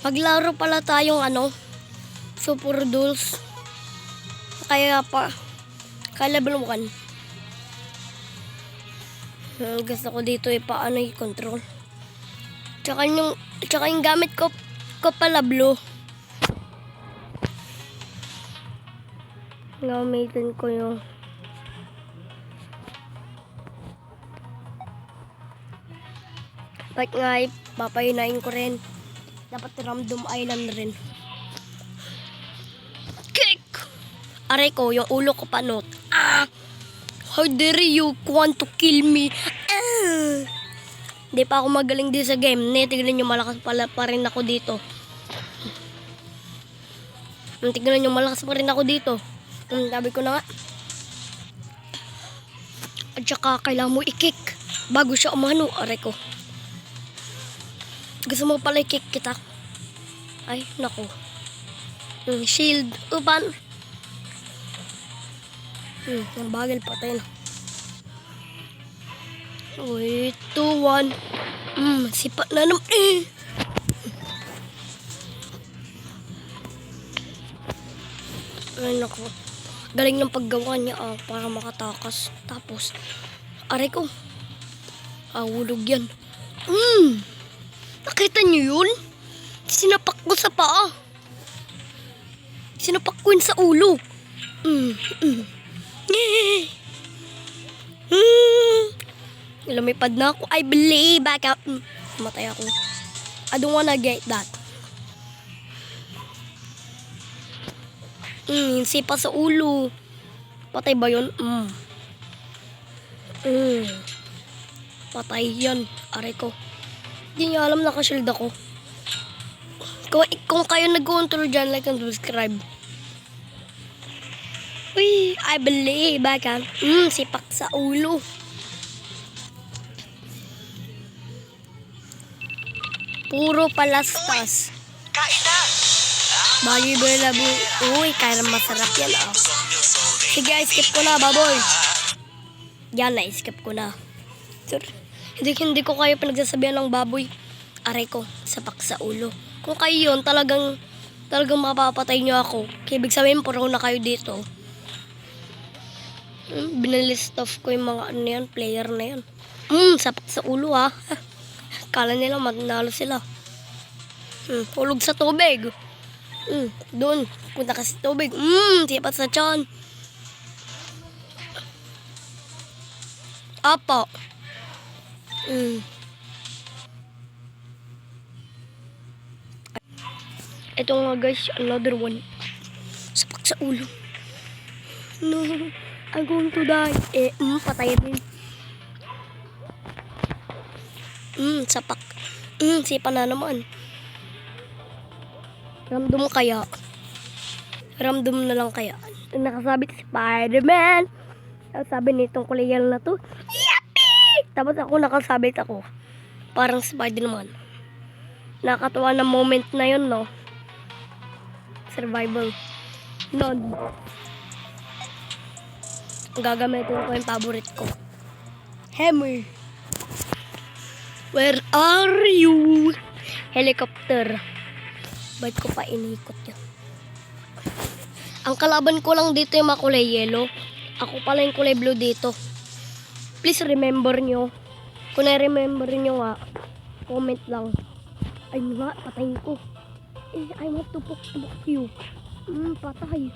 Maglaro pala tayong Super Duels. Kaya level 1. Gusto ko dito paano i-control. Tsaka yung gamit ko pala blue. Gamitin ko yung like nga papayunain ko rin. Dapat random island rin. Kick! Aray ko, yung ulo ko panot. How dare you want to kill me? Hindi pa ako magaling din sa game. Tignan nyo, malakas pa rin ako dito. Tignan nyo, malakas pa rin ako dito. Sabi ko na nga. At saka kailangan mo i-kick bago siya umano. Aray ko. Gusto mo pala i-kick kita? Ay, naku. Shield. Upan. Ang bagal patay na. Wait, 2, 1. Sipa na naman. Ay, naku. Galing ng paggawa niya para makatakas. Tapos, aray ko. Hulog yan. Nakita niyo yun? Sinapak ko sa paa. Sinapak ko yun sa ulo. Lumipad na ako. I believe back up. Matay ako. I don't wanna get that. Sipa sa ulo. Patay ba yun? Patay yan. Aray ko. Hindi niya alam nakashield ako. Kung kayo nag-control dyan, like and subscribe. Uy, I believe back up. Sipak sa ulo. Puro palastas. Bagi belabu. Uy, kaya masarap yan Sige, skip ko na, baboy. Yan na, skip ko na. Hindi ko kayo pinagsasabihan ng baboy. Aray ko, sapak sa ulo. Kung kayo yun, talagang mapapatay nyo ako. Kaya ibig sabihin, pro na kayo dito. Binalist off ko yung mga player na yan. Sapak sa ulo Kala nila magnalo sila. Hulog sa tubig. Doon. Punta ka sa tubig. Sipat sa tiyan. Apo. Ito nga guys, another one. Sapak sa ulo. No, I'm going to die. Patay din. Sapak. Sipa na naman. Random kaya. Random na lang kaya. Nakasabit si Spider-Man. Sabi nitong kulayal na to. Yippee! Tapos ako nakasabit ako. Parang Spider-Man. Nakakatawa na moment na yun, no? Survival. None. Gagamitin ko yung favorite ko. Hammer. Where are you? Helicopter. Ba't ko pa inikot yun? Ang kalaban ko lang dito yung mga kulay yellow. Ako pala yung kulay blue dito. Please remember nyo. Kung na-remember nyo nga, comment lang. Ay nga, patayin ko. I want to poke you. Patay.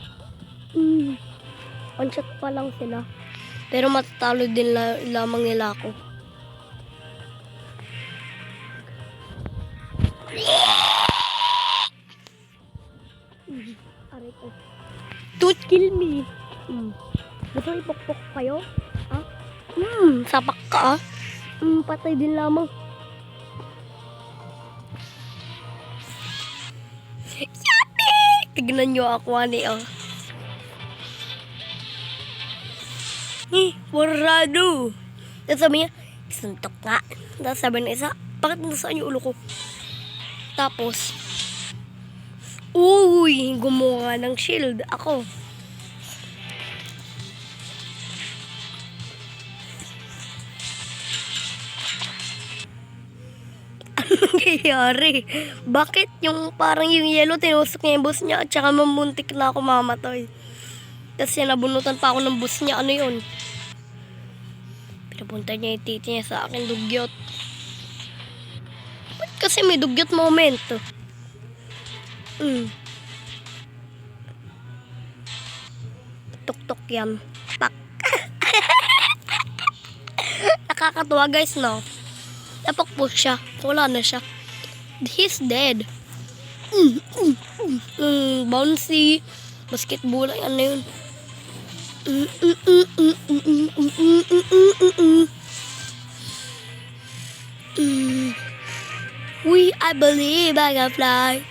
One shot pa lang sila. Pero matatalo din lamang nila ako. Aray ko. Don't kill me. Gusto ipokpok kayo? Sapak ka patay din lamang. Yappy! Tignan nyo ako Warado. Tapos sabi niya, suntok nga. Tapos sabi ng isa, bakit nasaan yung ulo ko? Tapos, gumawa ng shield ako. nangyayari? Bakit yung parang yung yellow tinusok niya yung bus niya at saka mamuntik na ako mamatay? Kasi nabunutan pa ako ng bus niya. Ano yun? Pinapunta niya yung titi niya sa akin. Dugyot. Ba't kasi may dugyot moment? Tuk-tuk yan. Pak. Nakakatuwa guys, no? Napakpush siya. Wala na siya. He's dead. Bouncy. Basketball. Ano yun? I believe I can fly.